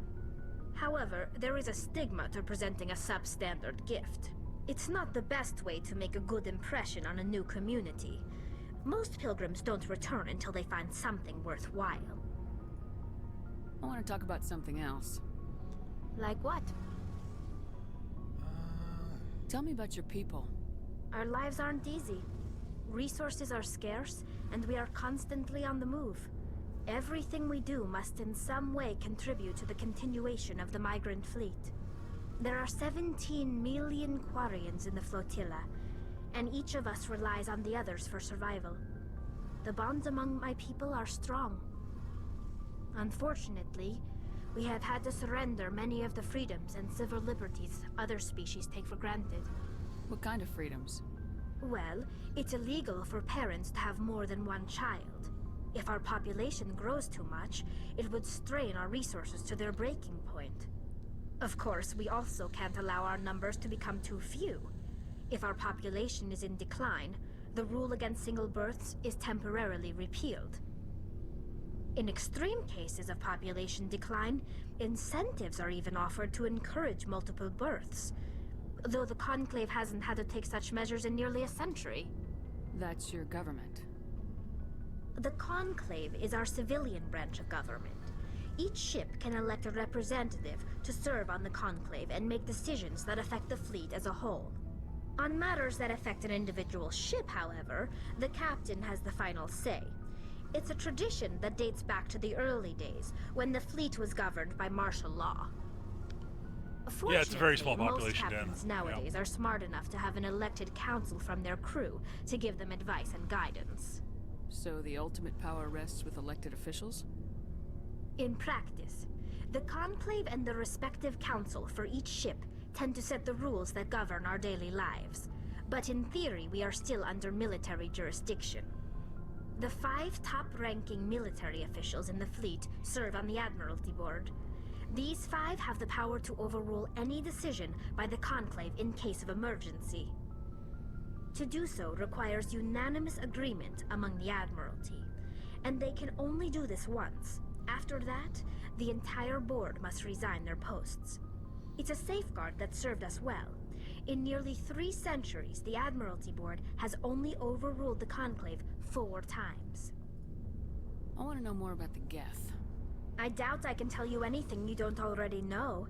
S2: However, there is a stigma to presenting a substandard gift. It's not the best way to make a good impression on a new community. Most pilgrims don't return until they find something worthwhile.
S8: I want to talk about something else.
S2: Like what?
S8: Tell me about your people.
S2: Our lives aren't easy. Resources are scarce, and we are constantly on the move. Everything we do must in some way contribute to the continuation of the migrant fleet. There are 17 million Quarians in the flotilla, and each of us relies on the others for survival. The bonds among my people are strong. Unfortunately, we have had to surrender many of the freedoms and civil liberties other species take for granted.
S8: What kind of freedoms?
S2: Well, it's illegal for parents to have more than one child. If our population grows too much, it would strain our resources to their breaking point. Of course, we also can't allow our numbers to become too few. If our population is in decline, the rule against single births is temporarily repealed. In extreme cases of population decline, incentives are even offered to encourage multiple births, though the Conclave hasn't had to take such measures in nearly a century.
S8: That's your government.
S2: The Conclave is our civilian branch of government. Each ship can elect a representative to serve on the Conclave and make decisions that affect the fleet as a whole. On matters that affect an individual ship, however, the captain has the final say. It's a tradition that dates back to the early days, when the fleet was governed by martial law.
S1: Yeah, it's a very small population,
S2: most captains nowadays are smart enough to have an elected council from their crew to give them advice and guidance.
S8: So the ultimate power rests with elected officials?
S2: In practice, the Conclave and the respective council for each ship tend to set the rules that govern our daily lives. But in theory, we are still under military jurisdiction. The 5 top-ranking military officials in the fleet serve on the Admiralty Board. These 5 have the power to overrule any decision by the Conclave in case of emergency. To do so requires unanimous agreement among the Admiralty, and they can only do this once. After that, the entire board must resign their posts. It's a safeguard that served us well. In nearly 3 centuries, the Admiralty Board has only overruled the Conclave 4 times.
S8: I want to know more about the Geth.
S2: I doubt I can tell you anything you don't already know.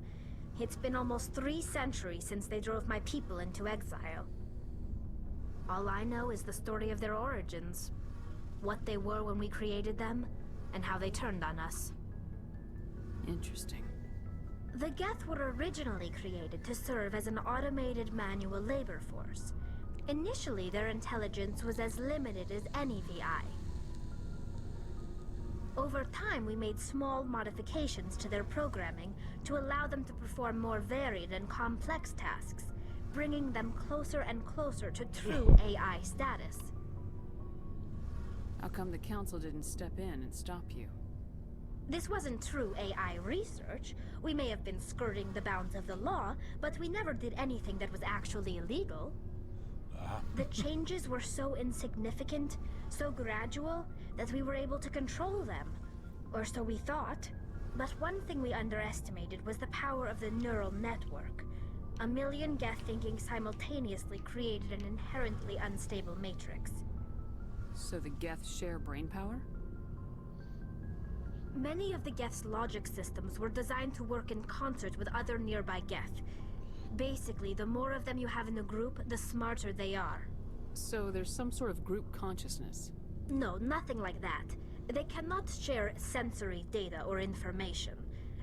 S2: It's been almost 3 centuries since they drove my people into exile. All I know is the story of their origins, what they were when we created them, and how they turned on us.
S8: Interesting.
S2: The Geth were originally created to serve as an automated manual labor force. Initially, their intelligence was as limited as any VI. Over time, we made small modifications to their programming to allow them to perform more varied and complex tasks, bringing them closer and closer to true AI status.
S8: How come the Council didn't step in and stop you?
S2: This wasn't true AI research. We may have been skirting the bounds of the law, but we never did anything that was actually illegal. The changes were so insignificant, so gradual, that we were able to control them. Or so we thought. But one thing we underestimated was the power of the neural network. A million Geth thinking simultaneously created an inherently unstable matrix.
S8: So the Geth share brain power?
S2: Many of the Geth's logic systems were designed to work in concert with other nearby Geth. Basically, the more of them you have in a group, the smarter they are.
S8: So there's some sort of group consciousness?
S2: No, nothing like that. They cannot share sensory data or information.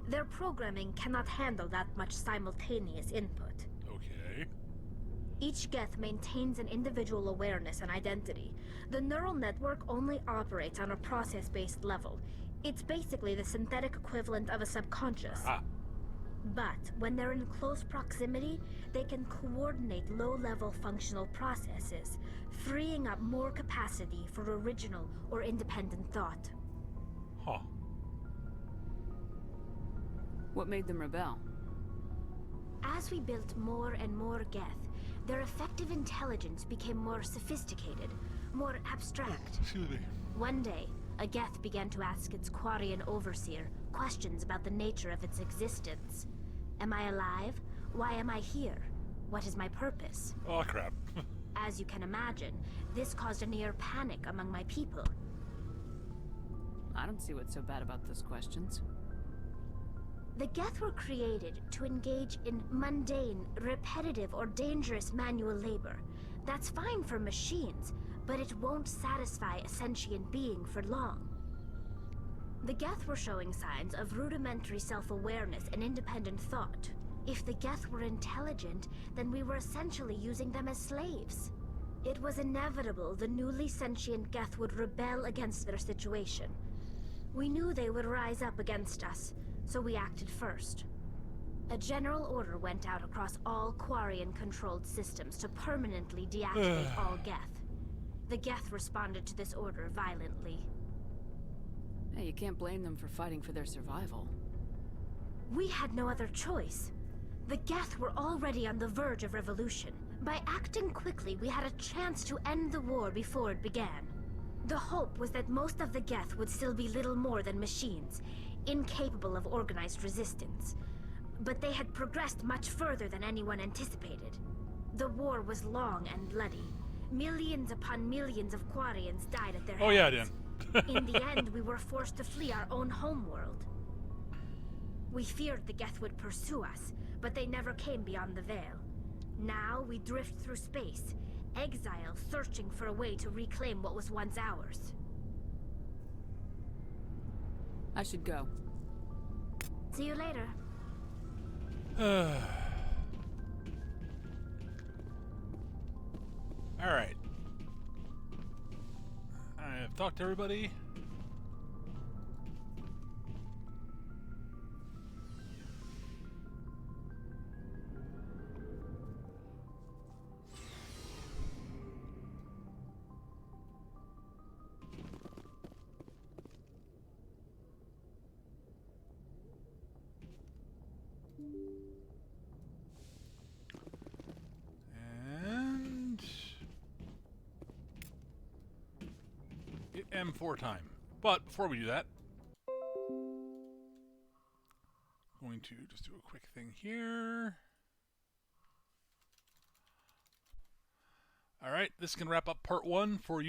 S2: Their programming cannot handle that much simultaneous input.
S1: Okay.
S2: Each Geth maintains an individual awareness and identity. The neural network only operates on a process-based level. It's basically the synthetic equivalent of a subconscious. But when they're in close proximity, they can coordinate low-level functional processes, freeing up more capacity for original or independent thought.
S8: What made them rebel?
S2: As we built more and more Geth, their effective intelligence became more sophisticated, more abstract.
S1: Excuse me.
S2: One day, a Geth began to ask its Quarian overseer questions about the nature of its existence. Am I alive? Why am I here? What is my purpose?
S1: Oh, crap.
S2: As you can imagine, this caused a near panic among my people.
S8: I don't see what's so bad about those questions.
S2: The Geth were created to engage in mundane, repetitive, or dangerous manual labor. That's fine for machines, but it won't satisfy a sentient being for long. The Geth were showing signs of rudimentary self-awareness and independent thought. If the Geth were intelligent, then we were essentially using them as slaves. It was inevitable the newly sentient Geth would rebel against their situation. We knew they would rise up against us, so we acted first. A general order went out across all Quarian-controlled systems to permanently deactivate all Geth. The Geth responded to this order violently.
S8: Hey, you can't blame them for fighting for their survival.
S2: We had no other choice. The Geth were already on the verge of revolution. By acting quickly, we had a chance to end the war before it began. The hope was that most of the Geth would still be little more than machines, incapable of organized resistance. But they had progressed much further than anyone anticipated. The war was long and bloody. Millions upon millions of Quarians died at their hands.
S1: Oh yeah, Dan.
S2: In the end, we were forced to flee our own homeworld. We feared the Geth would pursue us, but they never came beyond the Veil. Now we drift through space, exile searching for a way to reclaim what was once ours.
S8: I should go.
S2: See you later.
S1: Alright. I have talked to everybody. And hit M4 time. But before we do that, I'm going to just do a quick thing here. All right, this can wrap up part 1 for you.